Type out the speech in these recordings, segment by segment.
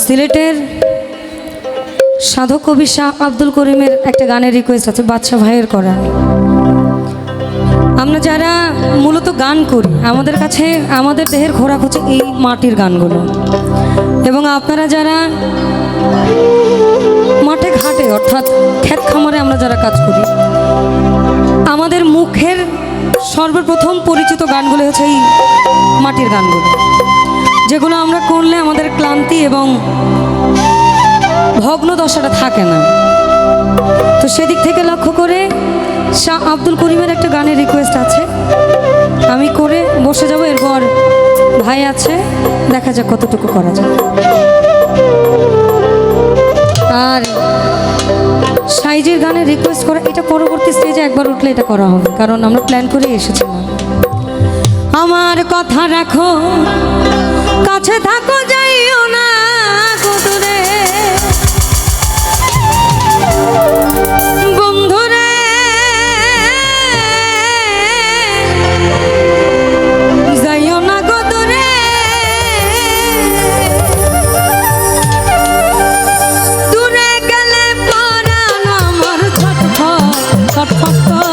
সিলেটের সাধক কবি শাহ আব্দুল করিমের একটা গানের রিকোয়েস্ট আছে, বাদশা ভাইয়ের করা। আমরা যারা মূলত গান করি, আমাদের কাছে আমাদের দেহের খোরাক হচ্ছে এই মাটির গানগুলো, এবং আপনারা যারা মাঠে ঘাটে অর্থাৎ ক্ষেত খামারে আমরা যারা কাজ করি, আমাদের মুখের সর্বপ্রথম পরিচিত গানগুলো হচ্ছে এই মাটির গানগুলো, যেগুলো আমরা করলে আমাদের ক্লান্তি এবং ভগ্ন দশাটা থাকে না। তো সেদিক থেকে লক্ষ্য করে শাহ আব্দুল করিমের একটা গানের রিকোয়েস্ট আছে, আমি করে বসে যাব, এরপর ভাই আছে, দেখা যাক কতটুকু করা যায়। আর সাইজের গানের রিকোয়েস্ট করা, এটা পরবর্তী স্টেজে একবার উঠলে এটা করা হবে, কারণ আমরা প্ল্যান করে এসেছিলাম। আমার কথা রাখো, কাছে থাকো, যাইও না দূরে, বন্ধুরে যাইও না দূরে, দূরে গেলে পরাণ আমার ছটফট ছটফট করে।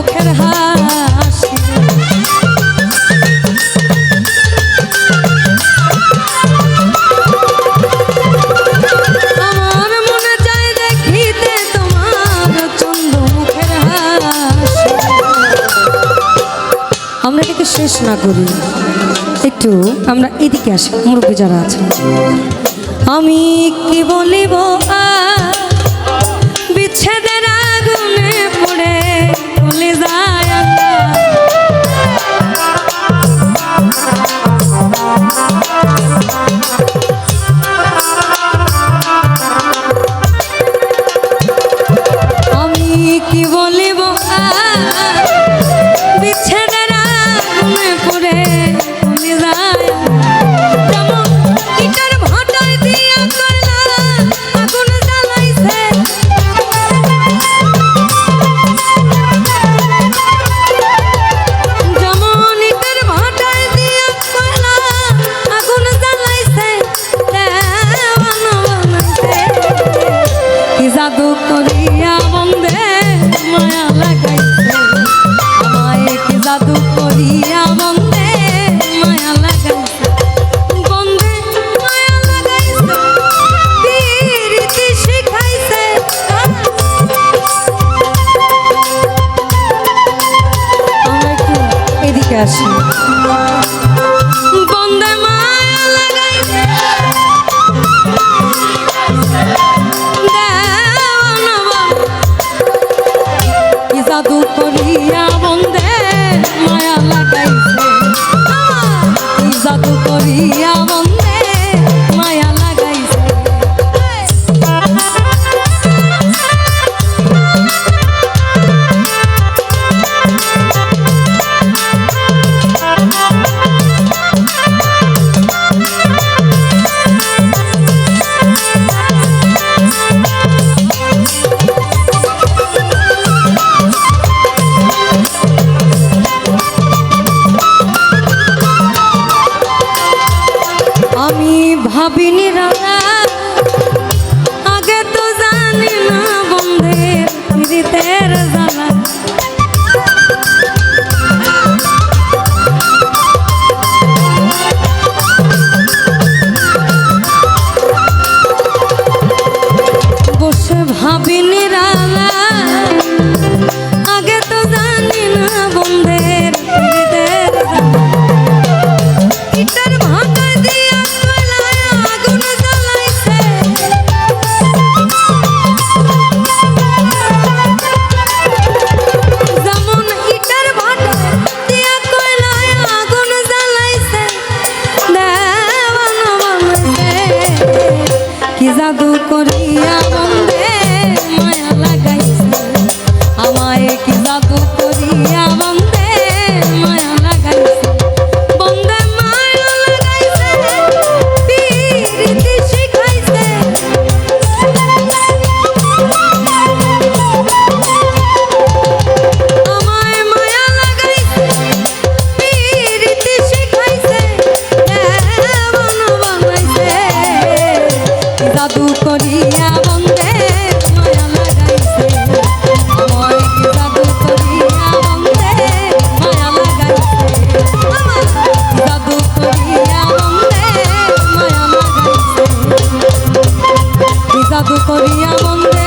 মুখের হাসি। আমার মনে চায় দেখিতে তোমার চন্দ্র মুখের হাসি। আমরা এটাকে শেষ না করি, একটু আমরা এদিকে আসি, মুরব্বী যারা আছে। আমি কি বলিব বিচ্ছেদের আগুনে পড়ে চলে যায় আমি কি বলিব বিচ্ছেদের আগুনে পড়ে চলে যায়। যেমন ইটার ভাটায় দিয়া কয়লা আগুন জ্বালাইছে, যেমন ইটার ভাটায় দিয়া কয়লা আগুন জ্বালাইছে, দেওয়ানা বানাইছে। কি জাদু করিয়া বন্দে মায়া লাগাইছে, আমায় কি জাদু করিয়া বন্দে মায়া লাগাইছে, বন্দে মায়া লাগাইছে, প্রীতি শিখাইছে। আমরা একটু এদিকে আসি। বন্দে মায়া লাগাইছে, দেওয়ানা কি জাদু করিয়া বন্দে মায়া লাগাইছে, কি জাদু করিয়া বন্দে মায়া লাগাইছে। আমি ভাবিনি রানা, আগে তো জানি না বন্ধের প্রীতের জ্বালা। বসে ভাবিনি রানা, আগে তো জানি না বন্ধের প্রীতের জ্বালা। ইটার ভাটায় দিয়া কয়লা আগুন জ্বালাইছে, যেমন ইটার ভাটায় দিয়া কয়লা আগুন জ্বালাইছে, দেওয়ানা বানাইছে। কি জাদু করিয়া বন্দে মায়া লাগাইছে, আমায় কি জাদু করিয়া বন্দে মায়া লাগাইছে, বন্দে মায়া লাগাইছে, প্রীতি শিখাইছে। আমায় মায়া লাগাইছে, প্রীতি শিখাইছে, দেওয়ানা বানাইছে। কি জাদু করিয়া বন্দে মায়া লাগাইছে, আমায় কি জাদু করিয়া বন্দে মায়া লাগাইছে, আমায় কি জাদু করিয়া বন্দে মায়া লাগাইছে, কি জাদু করিয়া বন্দে